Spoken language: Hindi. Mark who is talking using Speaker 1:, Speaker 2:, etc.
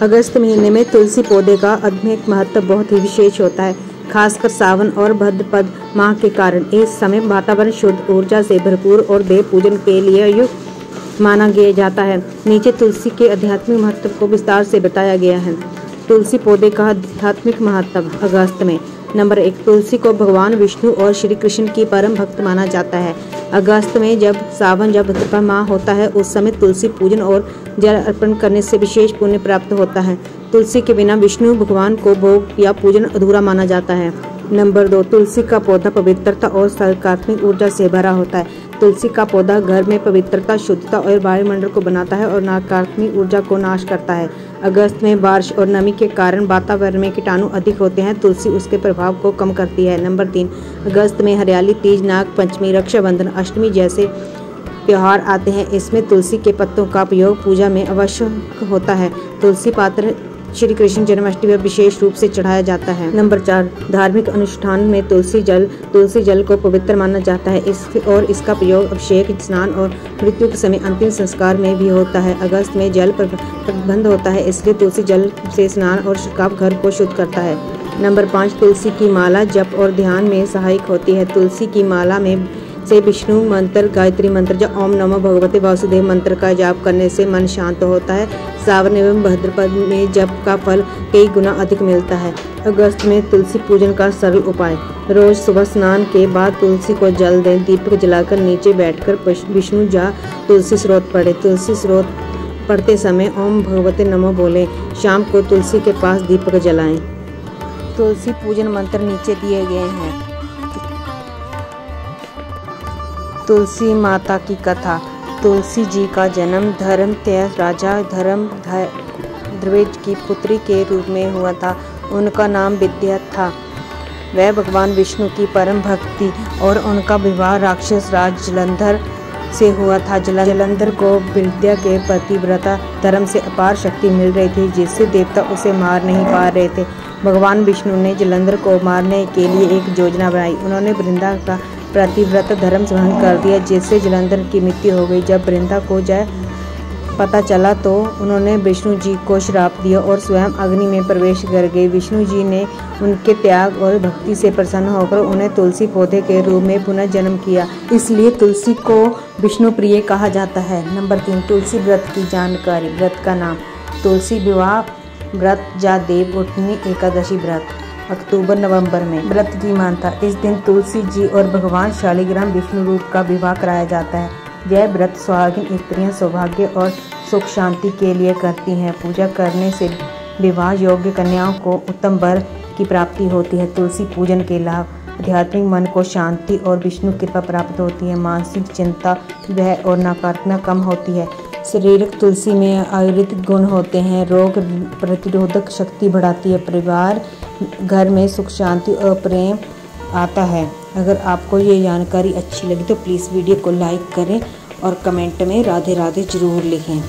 Speaker 1: अगस्त महीने में तुलसी पौधे का आध्यात्मिक महत्व बहुत ही विशेष होता है, खासकर सावन और भाद्रपद माह के कारण। इस समय वातावरण शुद्ध ऊर्जा से भरपूर और देव पूजन के लिए युक्त माना जाता है। नीचे तुलसी के आध्यात्मिक महत्व को विस्तार से बताया गया है। तुलसी पौधे का आध्यात्मिक महत्व अगस्त में। नंबर 1, तुलसी को भगवान विष्णु और श्री कृष्ण की परम भक्त माना जाता है। अगस्त में जब सावन या भाद्रपद माह होता है, उस समय तुलसी पूजन और जल अर्पण करने से विशेष पुण्य प्राप्त होता है। तुलसी के बिना विष्णु भगवान को भोग या पूजन अधूरा माना जाता है। नंबर 2, तुलसी का पौधा पवित्रता और सकारात्मक ऊर्जा से भरा होता है। तुलसी का पौधा घर में पवित्रता, शुद्धता और वायुमंडल को बनाता है और नकारात्मक ऊर्जा को नाश करता है। अगस्त में बारिश और नमी के कारण वातावरण में कीटाणु अधिक होते हैं, तुलसी उसके प्रभाव को कम करती है। नंबर 3, अगस्त में हरियाली तीज, नाग पंचमी, रक्षाबंधन, अष्टमी जैसे त्योहार आते हैं। इसमें तुलसी के पत्तों का प्रयोग पूजा में अवश्य होता है। तुलसी पात्र श्री कृष्ण जन्माष्टमी में विशेष रूप से चढ़ाया जाता है। नंबर 4, धार्मिक अनुष्ठान में तुलसी जल को पवित्र माना जाता है और इसका प्रयोग अभिषेक, स्नान और मृत्यु के समय अंतिम संस्कार में भी होता है। अगस्त में जल प्रतिबंध होता है, इसलिए तुलसी जल से स्नान और छिड़काव घर को शुद्ध करता है। नंबर 5, तुलसी की माला जप और ध्यान में सहायक होती है। तुलसी की माला में से विष्णु मंत्र, गायत्री मंत्र या ओम नमो भगवते वासुदेव मंत्र का जाप करने से मन शांत होता है। सावन एवं भाद्रपद में जप का फल कई गुना अधिक मिलता है। अगस्त में तुलसी पूजन का सरल उपाय। रोज सुबह स्नान के बाद तुलसी को जल दें, दीपक जलाकर नीचे बैठकर विष्णु या तुलसी स्रोत पढ़े। तुलसी स्रोत पढ़ते समय ओम भगवते नमो बोलें। शाम को तुलसी के पास दीपक जलाएं। तुलसी पूजन मंत्र नीचे दिए गए हैं। तुलसी माता की कथा। तुलसी जी का जन्म धर्मत्य राजा धर्मध्वज की पुत्री के रूप में हुआ था। उनका नाम विद्या था। वह भगवान विष्णु की परम भक्ति और उनका विवाह राक्षस राज जलंधर से हुआ था। जलंधर को विद्या के पतिव्रता धर्म से अपार शक्ति मिल रही थी, जिससे देवता उसे मार नहीं पा रहे थे। भगवान विष्णु ने जलंधर को मारने के लिए एक योजना बनाई। उन्होंने वृंदा का पतिव्रता धर्म भंग कर दिया, जिससे जलंधर की मृत्यु हो गई। जब वृंदा को पता चला तो उन्होंने विष्णु जी को श्राप दिया और स्वयं अग्नि में प्रवेश कर गए। विष्णु जी ने उनके त्याग और भक्ति से प्रसन्न होकर उन्हें तुलसी पौधे के रूप में पुनः जन्म किया, इसलिए तुलसी को विष्णु प्रिय कहा जाता है। नंबर 3, तुलसी व्रत की जानकारी। व्रत का नाम। तुलसी विवाह व्रत या देव उठनी एकादशी व्रत, अक्टूबर नवंबर में। व्रत की मान्यता। इस दिन तुलसी जी और भगवान शालिग्राम विष्णु रूप का विवाह कराया जाता है। यह व्रत सुहागिन स्त्रियां सौभाग्य और सुख शांति के लिए करती हैं। पूजा करने से विवाह योग्य कन्याओं को उत्तम वर की प्राप्ति होती है। तुलसी पूजन के लाभ। आध्यात्मिक मन को शांति और विष्णु कृपा प्राप्त होती है। मानसिक चिंता, भय और नकारात्मकता कम होती है। शारीरिक तुलसी में आयुर्वेदिक गुण होते हैं। रोग प्रतिरोधक शक्ति बढ़ाती है। परिवार घर में सुख शांति और प्रेम आता है। अगर आपको ये जानकारी अच्छी लगी तो प्लीज़ वीडियो को लाइक करें और कमेंट में राधे राधे जरूर लिखें।